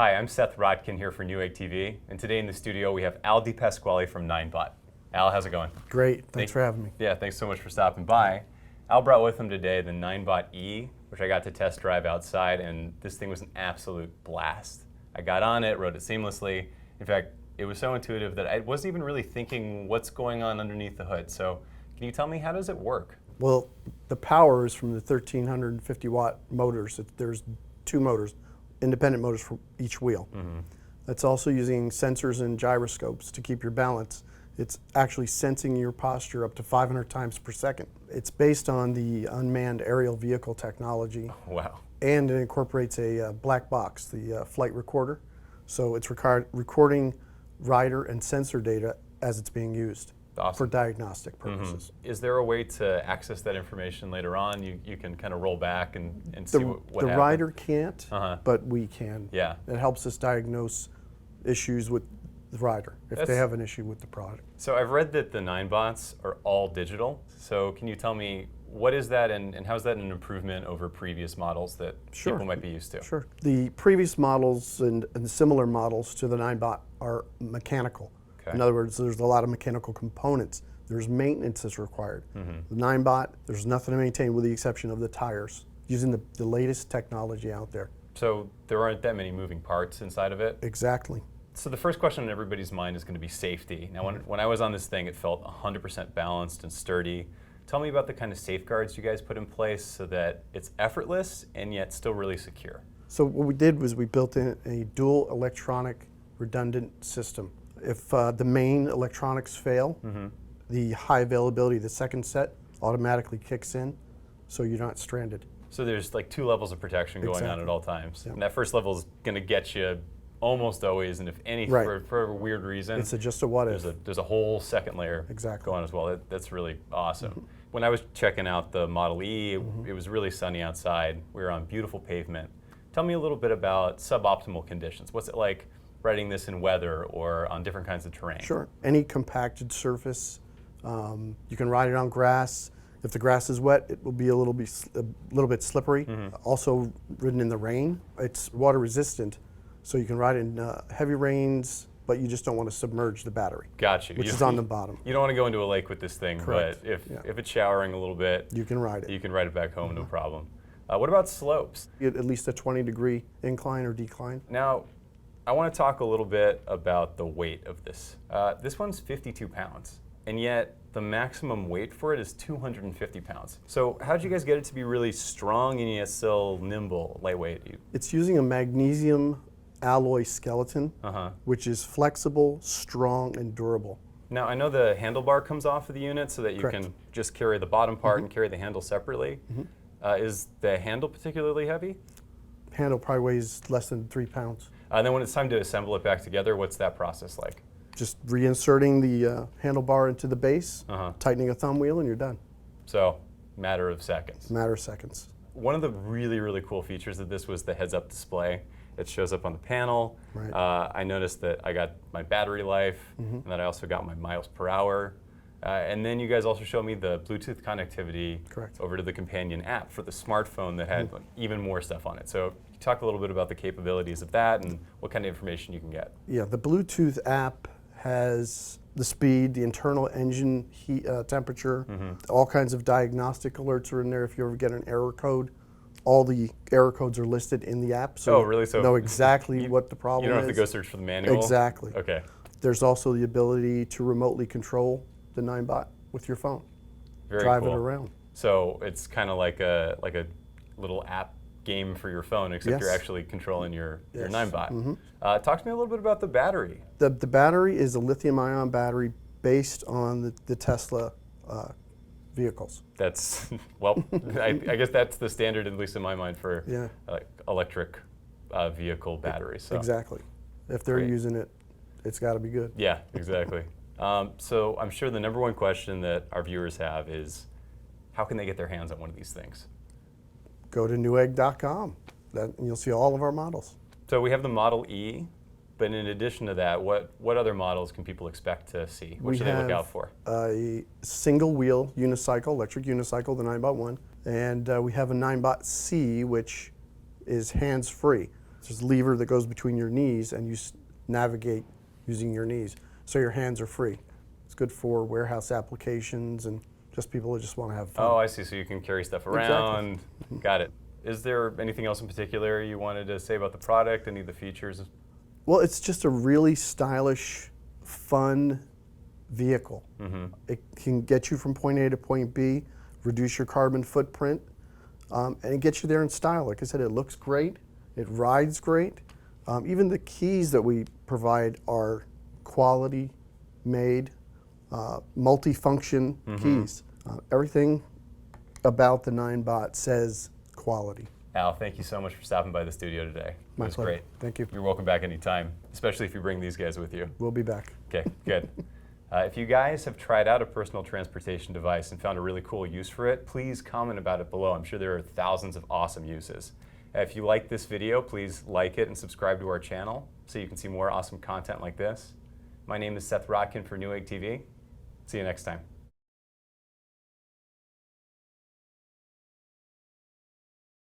Hi, I'm Seth Rodkin here for Newegg TV, and today in the studio we have Al Pasquale from Ninebot. Al, how's it going? Great, thanks for having me. Yeah, thanks so much for stopping by. Al brought with him today the Ninebot-E, which I got to test drive outside, and this thing was an absolute blast. I got on it, rode it seamlessly. In fact, it was so intuitive that I wasn't even really thinking what's going on underneath the hood. So can you tell me, how does it work? Well, the power is from the 1350 watt motors. There's two motors, independent motors for each wheel. That's also using sensors and gyroscopes to keep your balance. It's actually sensing your posture up to 500 times per second. It's based on the unmanned aerial vehicle technology. Wow. And it incorporates a black box, the flight recorder. So it's recording rider and sensor data as it's being used. Awesome. For diagnostic purposes. Is there a way to access that information later on? You can kind of roll back and see what happened? The rider can't, but we can. Yeah. It helps us diagnose issues with the rider if they have an issue with the product. So I've read that the Ninebots are all digital. So can you tell me, what is that, and how is that an improvement over previous models that people might be used to? Sure. The previous models and similar models to the Ninebot are mechanical. Okay. In other words, there's a lot of mechanical components. There's maintenance that's required. The Ninebot, there's nothing to maintain with the exception of the tires, using the latest technology out there. So there aren't that many moving parts inside of it? Exactly. So the first question on everybody's mind is going to be safety. Now, when I was on this thing, it felt 100% balanced and sturdy. Tell me about the kind of safeguards you guys put in place so that it's effortless and yet still really secure. So what we did was we built in a dual electronic redundant system. If the main electronics fail, the high availability, the second set, automatically kicks in, so you're not stranded. So there's like two levels of protection going on at all times. Yep. And that first level is going to get you almost always, and if any, for a weird reason, it's just a what if. There's a whole second layer going on as well. That's really awesome. When I was checking out the Model E, it was really sunny outside. We were on beautiful pavement. Tell me a little bit about suboptimal conditions. What's it like riding this in weather or on different kinds of terrain? Sure. Any compacted surface. You can ride it on grass. If the grass is wet, it will be a little bit slippery. Also ridden in the rain. It's water resistant, so you can ride it in heavy rains, but you just don't want to submerge the battery. Got you. Which is on the bottom. You don't want to go into a lake with this thing, Correct. But if it's showering a little bit, you can ride it. You can ride it back home, no problem. What about slopes? At least a 20-degree incline or decline. Now, I want to talk a little bit about the weight of this. This one's 52 pounds, and yet the maximum weight for it is 250 pounds. So how did you guys get it to be really strong and yet still nimble, lightweight? It's using a magnesium alloy skeleton, which is flexible, strong, and durable. Now, I know the handlebar comes off of the unit so that you can just carry the bottom part and carry the handle separately. Is the handle particularly heavy? Handle probably weighs less than 3 pounds. And then when it's time to assemble it back together, what's that process like? Just reinserting the handlebar into the base, tightening a thumb wheel, and you're done. So, matter of seconds. Matter of seconds. One of the really, really cool features of this was the heads-up display. It shows up on the panel. I noticed that I got my battery life, and that I also got my miles per hour. And then you guys also showed me the Bluetooth connectivity over to the companion app for the smartphone that had even more stuff on it. So talk a little bit about the capabilities of that and what kind of information you can get. Yeah, the Bluetooth app has the speed, the internal engine heat, temperature, all kinds of diagnostic alerts are in there. If you ever get an error code, all the error codes are listed in the app, so really? So you know exactly what the problem is. You don't have to go search for the manual? Exactly. Okay. There's also the ability to remotely control the Ninebot with your phone. Very Drive cool. it around. So it's kind of like a little app game for your phone, except you're actually controlling your Ninebot. Talk to me a little bit about the battery. The battery is a lithium-ion battery based on the Tesla vehicles. That's, well, I guess that's the standard, at least in my mind, for electric vehicle batteries. So. Exactly. If they're using it, it's got to be good. Yeah, exactly. So I'm sure the #1 question that our viewers have is, how can they get their hands on one of these things? Go to Newegg.com. And you'll see all of our models. So we have the Model E, but in addition to that, what other models can people expect to see? What should they look out for? A single-wheel unicycle, electric unicycle, the Ninebot-One, and we have a Ninebot-C, which is hands-free. There's a lever that goes between your knees, and you navigate using your knees, so your hands are free. It's good for warehouse applications and just people who just want to have fun. Oh, I see. So you can carry stuff around. Exactly. Got it. Is there anything else in particular you wanted to say about the product? Any of the features? Well, it's just a really stylish, fun vehicle. It can get you from point A to point B, reduce your carbon footprint, and it gets you there in style. Like I said, it looks great, it rides great. Even the keys that we provide are quality made, multi-function keys. Everything about the Ninebot says quality. Al, thank you so much for stopping by the studio today. My It was pleasure. great. Thank you. You're welcome back anytime, especially if you bring these guys with you. We'll be back. Okay, good. If you guys have tried out a personal transportation device and found a really cool use for it, please comment about it below. I'm sure there are thousands of awesome uses. If you like this video, please like it and subscribe to our channel so you can see more awesome content like this. My name is Seth Rodkin for Newegg TV. See you next time.